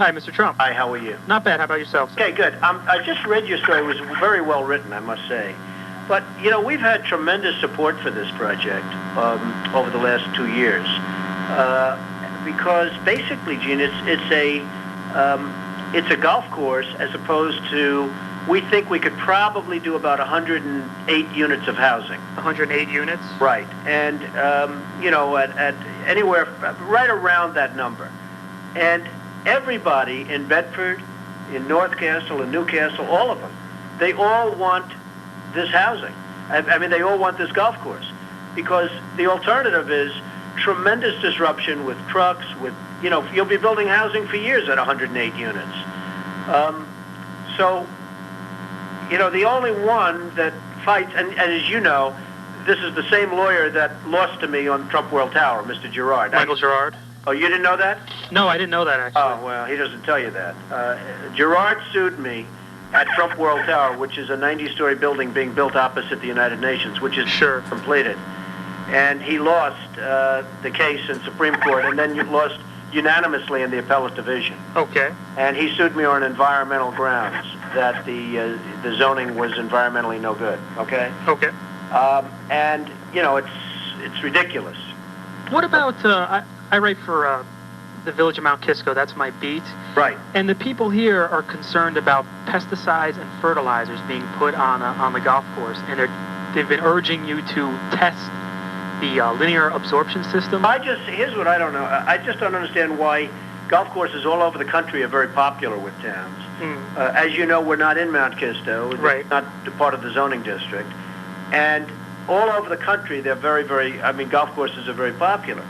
Hi, Mr. Trump. Hi, how are you? Not bad. How about yourself, sir? Okay, good. I just read your story. It was very well written, I must say. But, you know, we've had tremendous support for this project over the last 2 years. Because basically, Gene, it's a golf course as opposed to, we think we could probably do about 108 units of housing. 108 units? Right. And, you know, at anywhere right around that number. And everybody in Bedford, in North Castle, in Newcastle, all of them, they all want this housing. I mean, they all want this golf course. Because the alternative is tremendous disruption with trucks, with, you know, you'll be building housing for years at 108 units. So, you know, the only one that fights, and as you know, this is the same lawyer that lost to me on Trump World Tower, Mr. Girard. Michael Girard? Oh, you didn't know that? No, I didn't know that, actually. Oh, well, he doesn't tell you that. Girard sued me at Trump World Tower, which is a 90-story building being built opposite the United Nations, which is completed. And he lost the case in Supreme Court, and then lost unanimously in the appellate division. Okay. And he sued me on environmental grounds, that the zoning was environmentally no good. Okay. Okay. And you know, it's ridiculous. What about I write for the village of Mount Kisco. That's my beat. Right. And the people here are concerned about pesticides and fertilizers being put on the golf course, and they've been urging you to test the linear absorption system. Here's what I don't know. I just don't understand why golf courses all over the country are very popular with towns. As you know, we're not in Mount Kisco. Right. It's not part of the zoning district. And all over the country, they're very, very, I mean, golf courses are very popular.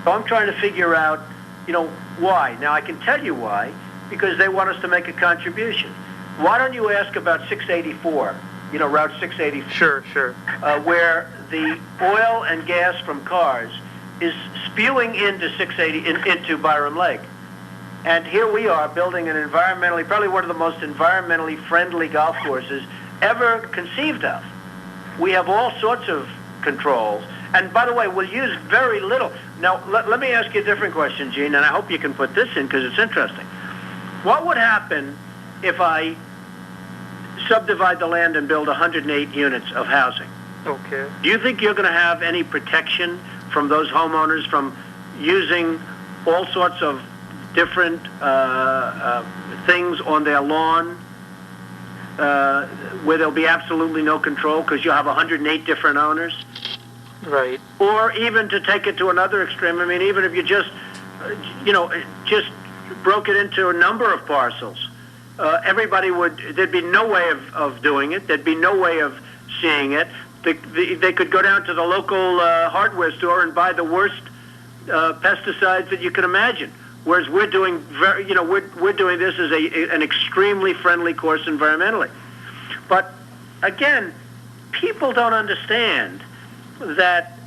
So I'm trying to figure out, you know, why. Now, I can tell you why, because they want us to make a contribution. Why don't you ask about 684, you know, Route 684? Sure. Where the oil and gas from cars is spewing into 680, into Byram Lake. And here we are building an environmentally, probably one of the most environmentally friendly golf courses ever conceived of. We have all sorts of controls. And by the way, we'll use very little. Now, let me ask you a different question, Gene, and I hope you can put this in because it's interesting. What would happen if I subdivide the land and build 108 units of housing? Okay. Do you think you're going to have any protection from those homeowners from using all sorts of different things on their lawn where there'll be absolutely no control because you'll have 108 different owners? Right. Or even to take it to another extreme, I mean, even if you just, you know, just broke it into a number of parcels, there'd be no way of doing it. There'd be no way of seeing it. They could go down to the local hardware store and buy the worst pesticides that you can imagine. Whereas we're doing we're doing this as an extremely friendly course environmentally. But again, people don't understand that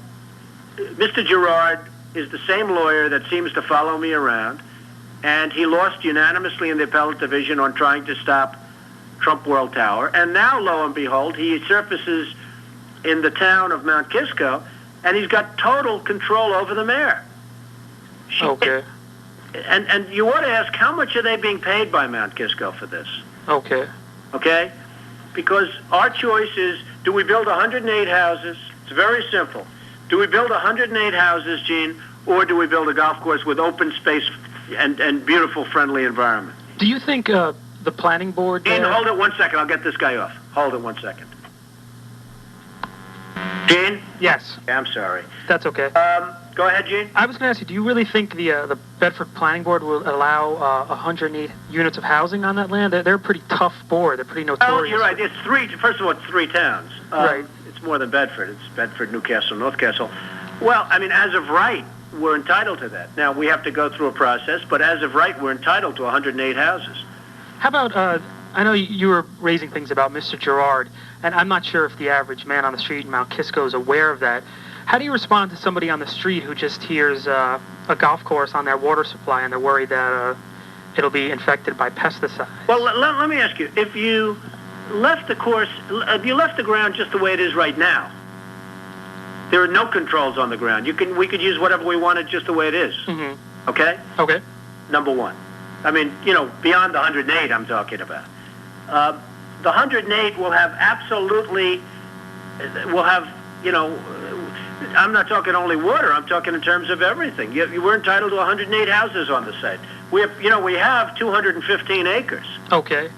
Mr. Girard is the same lawyer that seems to follow me around, and he lost unanimously in the appellate division on trying to stop Trump World Tower. And now, lo and behold, he surfaces in the town of Mount Kisco, and he's got total control over the mayor. Okay. And you ought to ask, how much are they being paid by Mount Kisco for this? Okay. Okay? Because our choice is, do we build 108 houses? It's very simple. Do we build 108 houses, Gene, or do we build a golf course with open space and beautiful, friendly environment? Do you think the planning board... Gene, hold it 1 second. I'll get this guy off. Hold it 1 second. Gene? Yes. I'm sorry. That's okay. Go ahead, Gene. I was going to ask you, do you really think the Bedford Planning Board will allow 108 units of housing on that land? They're a pretty tough board. They're pretty notorious. Oh, you're right. It's three. First of all, it's 3 towns. Right. It's more than Bedford. It's Bedford, Newcastle, North Castle. Well, I mean, as of right, we're entitled to that. Now, we have to go through a process, but as of right, we're entitled to 108 houses. How about, I know you were raising things about Mr. Girard, and I'm not sure if the average man on the street in Mount Kisco is aware of that. How do you respond to somebody on the street who just hears a golf course on their water supply and they're worried that it'll be infected by pesticides? Well, let me ask you, if you left the course, if you left the ground just the way it is right now, there are no controls on the ground. We could use whatever we wanted just the way it is. Mm-hmm. Okay? Okay. Number one. I mean, beyond the 108 I'm talking about. The 108 will have I'm not talking only water, I'm talking in terms of everything. We're entitled to 108 houses on the site. We have 215 acres. Okay.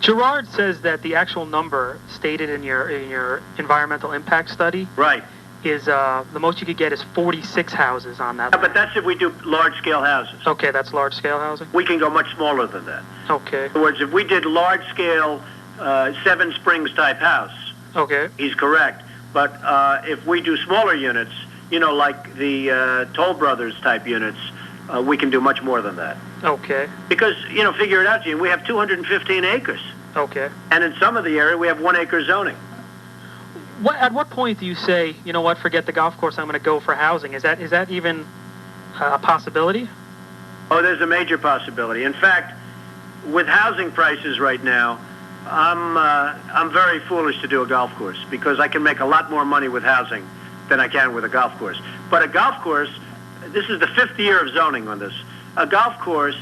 Girard says that the actual number stated in your environmental impact study, right, is the most you could get is 46 houses on that. But that's if we do large-scale houses. Okay, that's large-scale housing? We can go much smaller than that. Okay. In other words, if we did large-scale Seven Springs type house, okay, he's correct. But if we do smaller units, like the Toll Brothers type units, we can do much more than that. Okay. Because, figure it out, Gene, we have 215 acres. Okay. And in some of the area, we have 1 acre zoning. At what point do you say, you know what, forget the golf course, I'm going to go for housing? Is that even a possibility? Oh, there's a major possibility. In fact, with housing prices right now, I'm very foolish to do a golf course because I can make a lot more money with housing than I can with a golf course. But a golf course, this is the 5th year of zoning on this. A golf course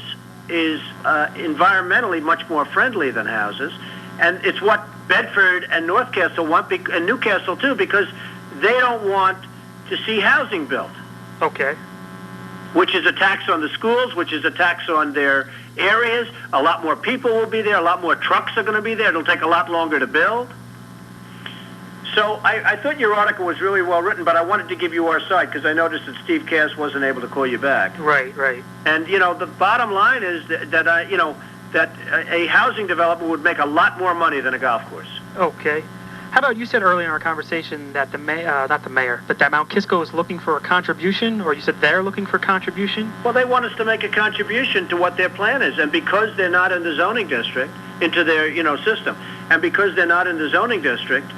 is environmentally much more friendly than houses, and it's what Bedford and North Castle want, and Newcastle too, because they don't want to see housing built. Okay. Which is a tax on the schools, which is a tax on their areas. A lot more people will be there. A lot more trucks are going to be there. It'll take a lot longer to build. So I thought your article was really well written, but I wanted to give you our side because I noticed that Steve Cass wasn't able to call you back. Right, right. And, the bottom line is that a housing development would make a lot more money than a golf course. Okay. How about you said earlier in our conversation that that Mount Kisco is looking for a contribution, or you said they're looking for contribution? Well, they want us to make a contribution to what their plan is, and because they're not in the zoning district, into their system, and because they're not in the zoning district,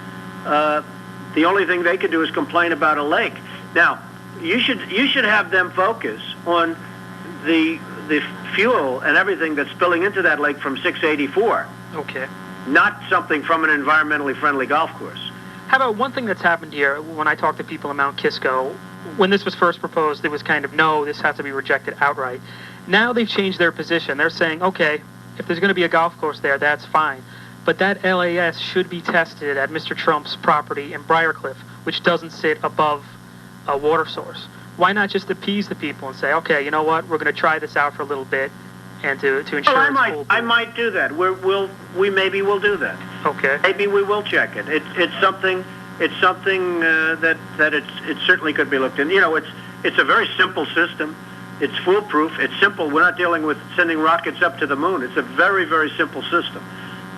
the only thing they can do is complain about a lake. Now, you should have them focus on the fuel and everything that's spilling into that lake from 684. Okay. Not something from an environmentally friendly golf course. How about one thing that's happened here when I talk to people in Mount Kisco? When this was first proposed, it was kind of, no, this has to be rejected outright. Now they've changed their position. They're saying, okay, if there's going to be a golf course there, that's fine. But that LAS should be tested at Mr. Trump's property in Briarcliff, which doesn't sit above a water source. Why not just appease the people and say, okay, you know what, we're going to try this out for a little bit, and to ensure I might do that. Maybe we'll do that. Okay. Maybe we will check it. It's something that it certainly could be looked in. It's a very simple system. It's foolproof. It's simple. We're not dealing with sending rockets up to the moon. It's a very, very simple system,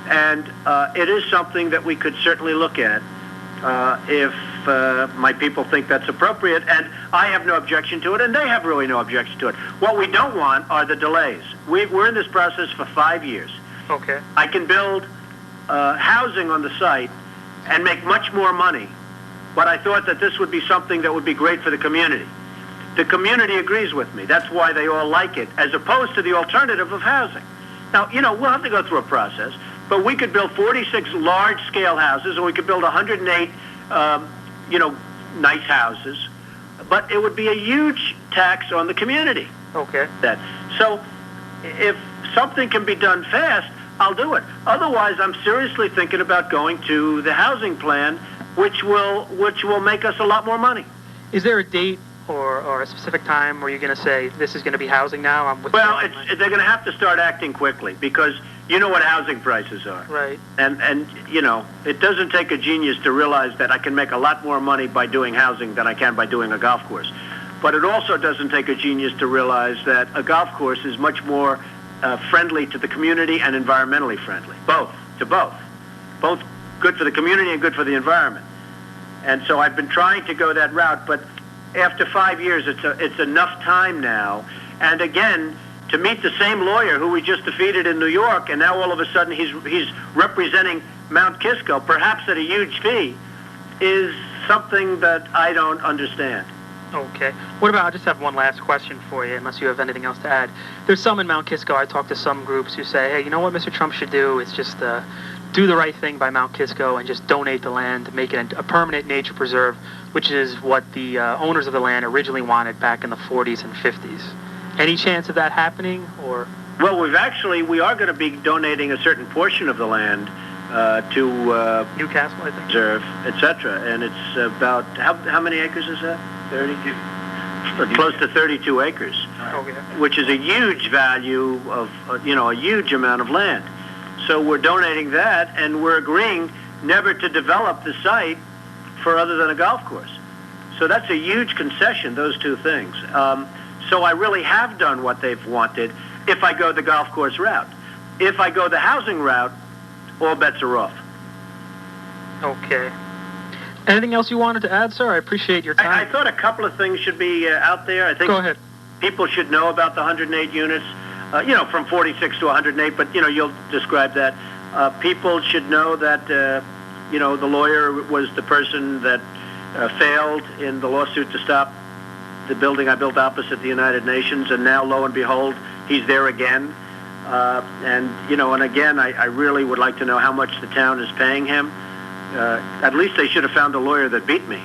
and it is something that we could certainly look at if my people think that's appropriate, and I have no objection to it, and they have really no objection to it. What we don't want are the delays. We're in this process for 5 years. Okay. I can build housing on the site and make much more money, but I thought that this would be something that would be great for the community. The community agrees with me. That's why they all like it, as opposed to the alternative of housing. Now, we'll have to go through a process, but we could build 46 large-scale houses, or we could build 108 nice houses, but it would be a huge tax on the community. Okay. So if something can be done fast, I'll do it. Otherwise, I'm seriously thinking about going to the housing plan, which will make us a lot more money. Is there a date or a specific time where you're going to say this is going to be housing now? They're going to have to start acting quickly because you know what housing prices are. Right. And it doesn't take a genius to realize that I can make a lot more money by doing housing than I can by doing a golf course. But it also doesn't take a genius to realize that a golf course is much more friendly to the community and environmentally friendly. Both good for the community and good for the environment. And so I've been trying to go that route, but after 5 years, it's enough time now. And again, to meet the same lawyer who we just defeated in New York, and now all of a sudden he's representing Mount Kisco, perhaps at a huge fee, is something that I don't understand. Okay. What about, I just have one last question for you, unless you have anything else to add. There's some in Mount Kisco, I talked to some groups who say, hey, you know what Mr. Trump should do is just do the right thing by Mount Kisco and just donate the land, make it a permanent nature preserve, which is what the owners of the land originally wanted back in the 40s and 50s. Any chance of that happening, or? Well, we are going to be donating a certain portion of the land to Newcastle, I think. Reserve, etc. And it's about how many acres is that? 32. Close to 32 acres, which is a huge value of a huge amount of land. So we're donating that, and we're agreeing never to develop the site for other than a golf course. So that's a huge concession, those two things. So I really have done what they've wanted if I go the golf course route. If I go the housing route, all bets are off. Okay. Anything else you wanted to add, sir? I appreciate your time. I thought a couple of things should be out there. I think Go ahead. People should know about the 108 units, from 46 to 108, but, you'll describe that. People should know that, the lawyer was the person that failed in the lawsuit to stop the building I built opposite the United Nations, and now, lo and behold, he's there again. And again, I really would like to know how much the town is paying him. At least they should have found a lawyer that beat me.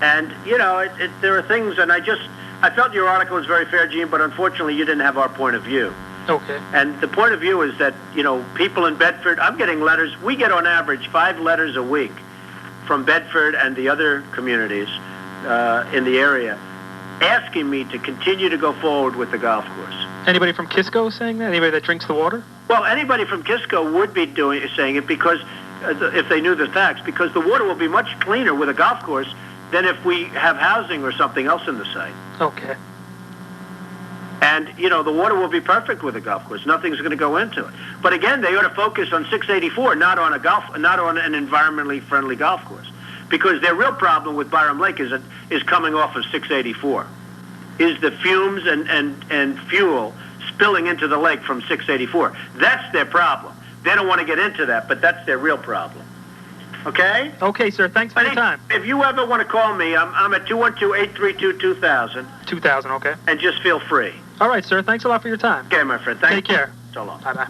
And, there are things, and I felt your article was very fair, Gene, but unfortunately you didn't have our point of view. Okay. And the point of view is that, people in Bedford, I'm getting letters, we get on average 5 letters a week from Bedford and the other communities in the area asking me to continue to go forward with the golf course. Anybody from Kisco saying that? Anybody that drinks the water? Well, anybody from Kisco would be saying it because, if they knew the facts, because the water will be much cleaner with a golf course than if we have housing or something else in the site. Okay. And, the water will be perfect with a golf course. Nothing's going to go into it. But again, they ought to focus on 684, not on an environmentally friendly golf course. Because their real problem with Byram Lake is coming off of 684. Is the fumes and fuel spilling into the lake from 684. That's their problem. They don't want to get into that, but that's their real problem. Okay? Okay, sir. Thanks for your time. If you ever want to call me, I'm at 212-832-2000. 2000, okay. And just feel free. All right, sir. Thanks a lot for your time. Okay, my friend. Take care. So long. Bye-bye.